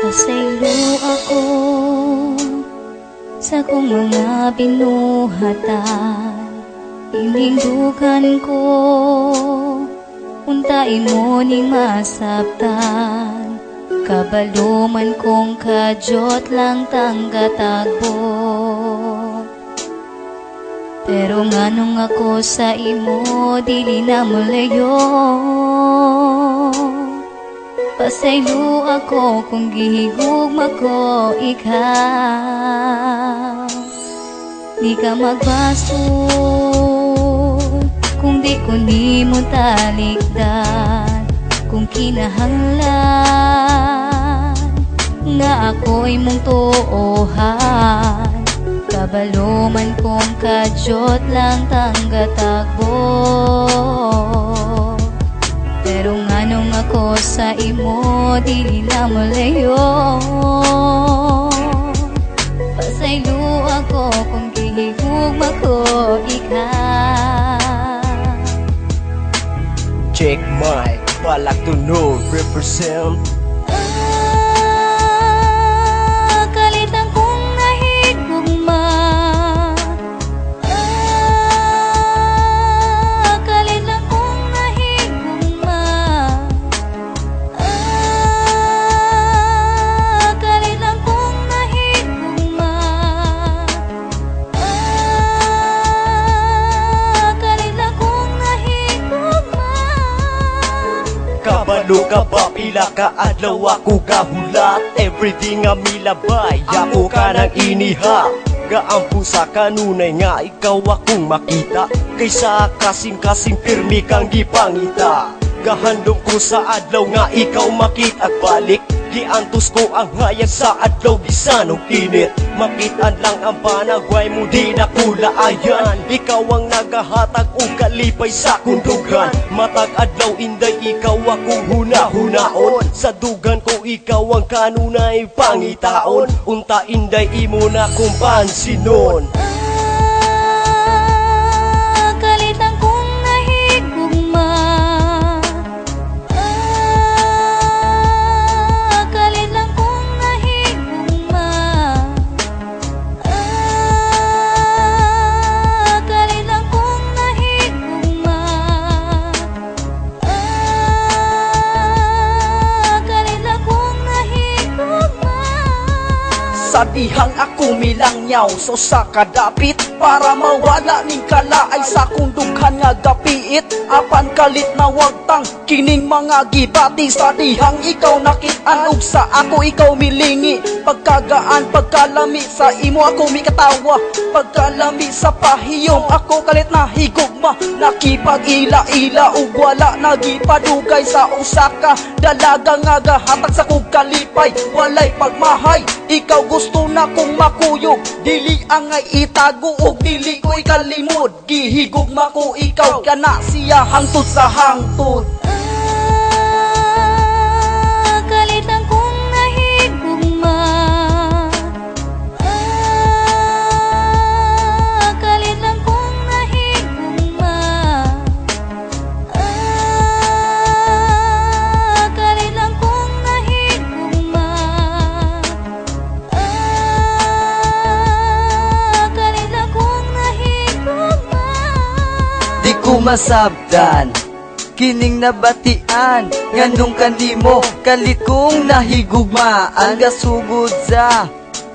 Pasaylo ako sa kong mga binuhatan. Inindugan ko, untain mo ning masabtan. Kabalo man kong kadyot lang tanggatagbo. Pero nganong ako sa imo, dili na mo layo. Pasaylo ako kung gihigugma ko ikaw. Di ka magbasol kung di ko ni mo talikdan. Kung kinahanglan nga ako'y mong tuohan. Kabalo man kong kadyot lang tanggatagbo. Pero nganong ako sa imo, dili na mo layo. Pasaylo ako kung gihigugma ko ikaw. Check my balak to know represent. Kalitan kong nahigugma. Kalitan kong nahigugma. Kalitan kong nahigugma. Kalitan kong nahigugma. Kabalo ka ba pila ka adlaw ako gahulat. Everything nga milabay ako ka nang iniha. Gaampo sa kanunay nga ikaw akong makita. Kaysa kasing-kasing pirmi kang gipangita. Gahandom ko sa adlaw nga ikaw makita balik. Giantos ko ang hayag sa adlaw bisanong init. Makitaan lang ang panagway mo di na kulaayan. Ikaw ang nagahatag o kalipay sa kundugan. Matag adlaw inday ikaw akong hunahunaon. Sa dugan ko ikaw ang kanunay pangitaon. Unta inday imo na kong pansinon. Kalitan kong nahigugma. Kalitan kong nahigugma. Kalitan kong nahigugma. Kalitan kong nahigugma. Sa dihang ako milangyaw so sa kadapit para mawala ning kalaay sa kung dughan nga gapiit. Apan kalit na wagtang kining mga gibati. Sa dihang ikaw nakitaan ug sa ako ikaw milingi. Pagkagaan pagkalami sa imo ako mikatawa. Pagkalami sa pahiyom ako kalit na higugma. Nakipag-ila-ila ug wala nagipadugay sa usaka. Dalaga nga gahatag sa kong kalipay. Walay pagmahay ikaw gusto na kong makuyog. Dili angay itago ug dili ko ikalimod. Gihigugma ko ikaw kana siya hangtod sa hangtod. Kalitan kong nahigugma. Kalitan kong nahigugma. Kalitan kong nahigugma. Kalitan kong nahigugma. Di ko masabdan kining nabatian nganong kanimo kalit kong nahigugmaan. Gasugod sa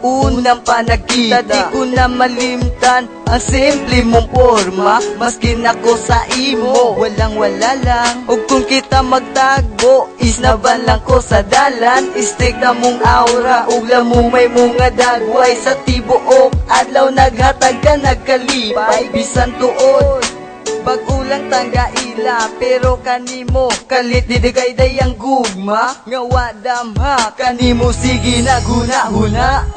unang panagkita di ko na malimtan ang simple mong porma. Maskin ako sa imo walang wala lang. Ug kung kita magtagbo isnaban lang ko sa dalan. Istig na mong aura ug lamong may mga dagway. Sa tibuok adlaw naghatag ka nagkalipay. Bisan tuod bagulang tangga ila pero kanimo kalit didigay dayang gugma. Nga wadam ha kanimo sige na guna-huna.